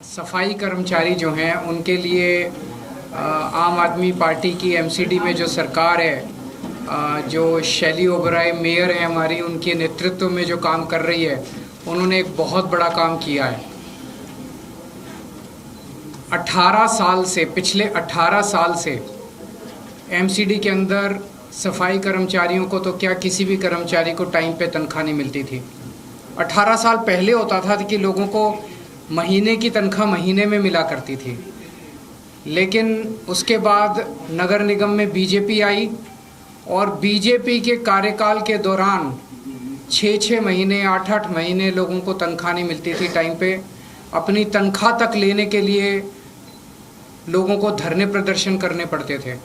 सफाई कर्मचारी जो हैं उनके लिए आम आदमी पार्टी की एमसीडी में जो सरकार है, जो शैली ओबराय मेयर है हमारी, उनके नेतृत्व में जो काम कर रही है, उन्होंने एक बहुत बड़ा काम किया है। 18 साल से, पिछले 18 साल से एमसीडी के अंदर सफाई कर्मचारियों को तो क्या, किसी भी कर्मचारी को टाइम पे तनख्वाह नहीं मिलती थी। 18 साल पहले होता था कि लोगों को महीने की तनख्वाह महीने में मिला करती थी, लेकिन उसके बाद नगर निगम में बीजेपी आई और बीजेपी के कार्यकाल के दौरान 6-6 महीने, 8-8 महीने लोगों को तनख्वाह नहीं मिलती थी टाइम पे। अपनी तनख्वाह तक लेने के लिए लोगों को धरने प्रदर्शन करने पड़ते थे।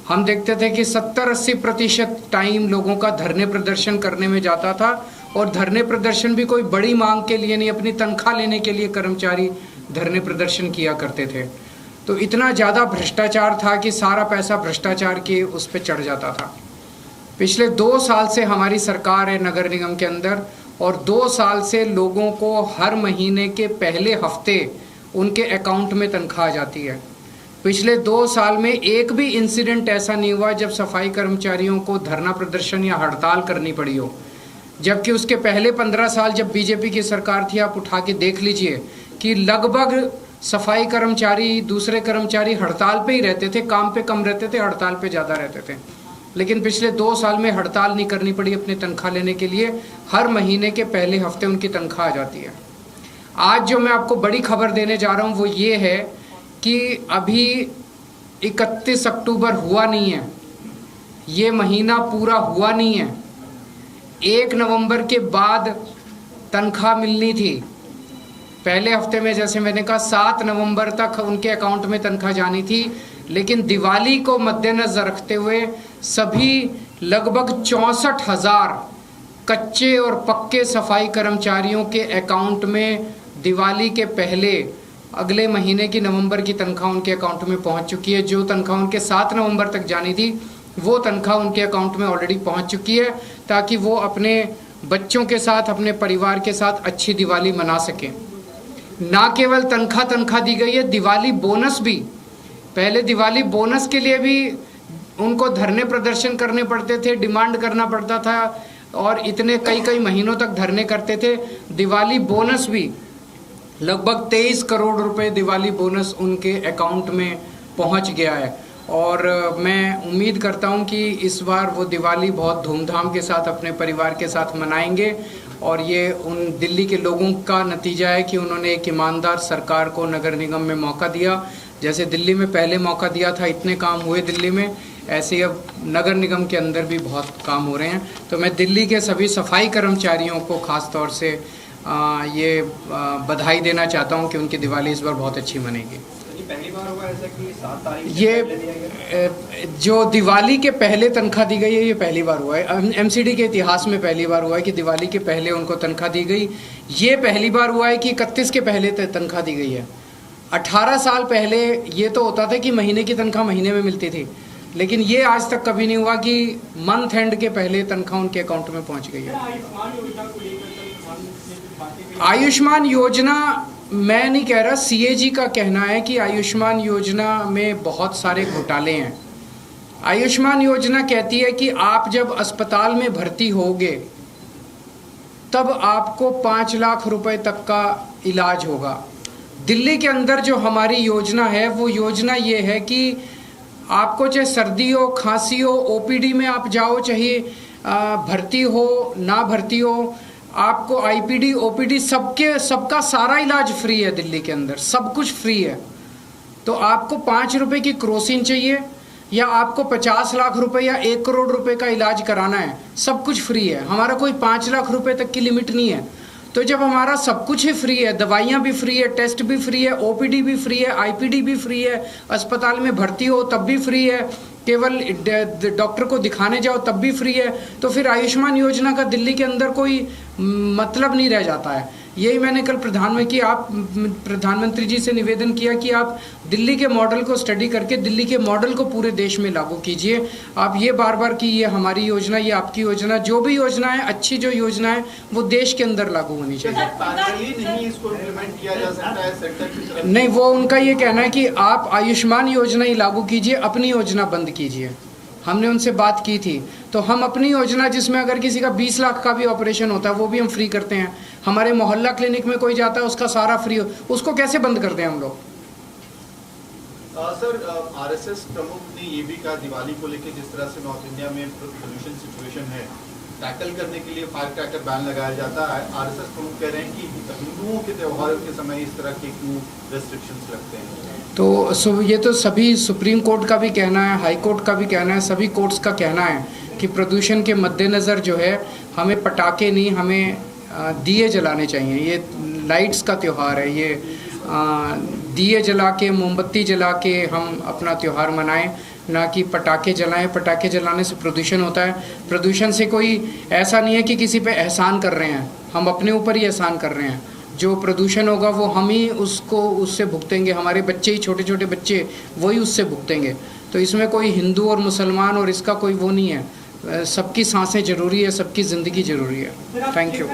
हम देखते थे कि 70-80% टाइम लोगों का धरने प्रदर्शन करने में जाता था, और धरने प्रदर्शन भी कोई बड़ी मांग के लिए नहीं, अपनी तनख्वाह लेने के लिए कर्मचारी धरने प्रदर्शन किया करते थे। तो इतना ज़्यादा भ्रष्टाचार था कि सारा पैसा भ्रष्टाचार के उस पर चढ़ जाता था। पिछले 2 साल से हमारी सरकार है नगर निगम के अंदर, और 2 साल से लोगों को हर महीने के पहले हफ्ते उनके अकाउंट में तनख्वाह आ जाती है। पिछले 2 साल में एक भी इंसिडेंट ऐसा नहीं हुआ जब सफाई कर्मचारियों को धरना प्रदर्शन या हड़ताल करनी पड़ी हो। जबकि उसके पहले 15 साल जब बीजेपी की सरकार थी, आप उठा के देख लीजिए कि लगभग सफाई कर्मचारी, दूसरे कर्मचारी हड़ताल पे ही रहते थे, काम पे कम रहते थे, हड़ताल पे ज़्यादा रहते थे। लेकिन पिछले 2 साल में हड़ताल नहीं करनी पड़ी अपनी तनख्वाह लेने के लिए, हर महीने के पहले हफ्ते उनकी तनख्वाह आ जाती है। आज जो मैं आपको बड़ी खबर देने जा रहा हूँ वो ये है कि अभी 31 अक्टूबर हुआ नहीं है, ये महीना पूरा हुआ नहीं है। 1 नवंबर के बाद तनख्वाह मिलनी थी। पहले हफ्ते में, जैसे मैंने कहा, 7 नवंबर तक उनके अकाउंट में तनख्वाह जानी थी, लेकिन दिवाली को मद्देनज़र रखते हुए सभी लगभग 64,000 कच्चे और पक्के सफाई कर्मचारियों के अकाउंट में दिवाली के पहले अगले महीने की नवंबर की तनख्वाह उनके अकाउंट में पहुंच चुकी है। जो तनख्वाह उनके 7 नवंबर तक जानी थी वो तनख्वाह उनके अकाउंट में ऑलरेडी पहुंच चुकी है, ताकि वो अपने बच्चों के साथ, अपने परिवार के साथ अच्छी दिवाली मना सकें। ना केवल तनख्वाह दी गई है, दिवाली बोनस भी। पहले दिवाली बोनस के लिए भी उनको धरने प्रदर्शन करने पड़ते थे, डिमांड करना पड़ता था, और इतने कई महीनों तक धरने करते थे। दिवाली बोनस भी लगभग 23 करोड़ रुपए दिवाली बोनस उनके अकाउंट में पहुंच गया है। और मैं उम्मीद करता हूं कि इस बार वो दिवाली बहुत धूमधाम के साथ अपने परिवार के साथ मनाएंगे, और ये उन दिल्ली के लोगों का नतीजा है कि उन्होंने एक ईमानदार सरकार को नगर निगम में मौका दिया। जैसे दिल्ली में पहले मौका दिया था, इतने काम हुए दिल्ली में, ऐसे ही अब नगर निगम के अंदर भी बहुत काम हो रहे हैं। तो मैं दिल्ली के सभी सफाई कर्मचारियों को ख़ास तौर से बधाई देना चाहता हूं कि उनकी दिवाली इस बार बहुत अच्छी मनेगी। पहली बार हुआ ऐसा कि 7 तारीख ये जो दिवाली के पहले तनख्वाह दी गई है, ये पहली बार हुआ है। एमसीडी के इतिहास में पहली बार हुआ है कि दिवाली के पहले उनको तनख्वाह दी गई। ये पहली बार हुआ है कि 31 के पहले तनख्वाह दी गई है। 18 साल पहले ये तो होता था कि महीने की तनख्वाह महीने में मिलती थी, लेकिन ये आज तक कभी नहीं हुआ कि मंथ एंड के पहले तनख्वाह उनके अकाउंट में पहुंच गई है। आयुष्मान योजना मैं नहीं कह रहा, सीएजी का कहना है कि आयुष्मान योजना में बहुत सारे घोटाले हैं। आयुष्मान योजना कहती है कि आप जब अस्पताल में भर्ती होगे तब आपको 5 लाख रुपए तक का इलाज होगा। दिल्ली के अंदर जो हमारी योजना है वो योजना ये है कि आपको चाहे सर्दी हो, खांसी हो, ओपीडी में आप जाओ, चाहे भर्ती हो ना भर्ती हो, आपको आईपीडी, ओपीडी सबका सारा इलाज फ्री है। दिल्ली के अंदर सब कुछ फ्री है। तो आपको 5 रुपए की क्रोसिन चाहिए या आपको 50 लाख रुपए या 1 करोड़ रुपए का इलाज कराना है, सब कुछ फ्री है। हमारा कोई 5 लाख रुपए तक की लिमिट नहीं है। तो जब हमारा सब कुछ ही फ्री है, दवाइयाँ भी फ्री है, टेस्ट भी फ्री है, ओपीडी भी फ्री है, आईपीडी भी फ्री है, अस्पताल में भर्ती हो तब भी फ्री है, केवल डॉक्टर को दिखाने जाओ तब भी फ्री है, तो फिर आयुष्मान योजना का दिल्ली के अंदर कोई मतलब नहीं रह जाता है। यही मैंने कल प्रधानमंत्री जी से निवेदन किया कि आप दिल्ली के मॉडल को स्टडी करके दिल्ली के मॉडल को पूरे देश में लागू कीजिए। आप ये बार बार कि ये हमारी योजना, ये आपकी योजना, जो भी योजना है, अच्छी जो योजना है वो देश के अंदर लागू होनी चाहिए। नहीं इसको इम्प्लीमेंट किया जा सकता है सेक्टर की तरफ? नहीं, वो उनका ये कहना है कि आप आयुष्मान योजना ही लागू कीजिए, अपनी योजना बंद कीजिए। हमने उनसे बात की थी, तो हम अपनी योजना जिसमें अगर किसी का 20 लाख का भी ऑपरेशन होता है वो भी हम फ्री करते हैं। हमारे मोहल्ला क्लिनिक में कोई जाता है उसका सारा फ्री हो, उसको कैसे बंद कर दें हम लोग? सर, आरएसएस प्रमुख ने ये भी कहा दिवाली को लेकर जिस तरह से नॉर्थ इंडिया में पोल्यूशन सिचुएशन है, टैकल करने के लिए फायर क्रैकर बैन लगाया जाता है। आरएसएस प्रमुख कह रहे हैं कि हिंदुओं के त्योहारों के समय इस तरह के क्यों रेस्ट्रिक्शंस लगते हैं? तो ये तो सभी सुप्रीम कोर्ट का भी कहना है, हाई कोर्ट का भी कहना है, सभी कोर्ट्स का कहना है कि प्रदूषण के मद्देनज़र जो है हमें पटाखे नहीं, हमें दिए जलाने चाहिए। ये लाइट्स का त्यौहार है, ये दिए जला के, मोमबत्ती जला के हम अपना त्यौहार मनाएं, ना कि पटाखे जलाएं। पटाखे जलाने से प्रदूषण होता है। प्रदूषण से कोई ऐसा नहीं है कि किसी पे एहसान कर रहे हैं, हम अपने ऊपर ही एहसान कर रहे हैं। जो प्रदूषण होगा वो हम ही उससे भुगतेंगे, हमारे बच्चे ही, छोटे छोटे बच्चे वही उससे भुगतेंगे। तो इसमें कोई हिंदू और मुसलमान और इसका कोई वो नहीं है। सबकी सांसें ज़रूरी है, सबकी ज़िंदगी ज़रूरी है। Thank you.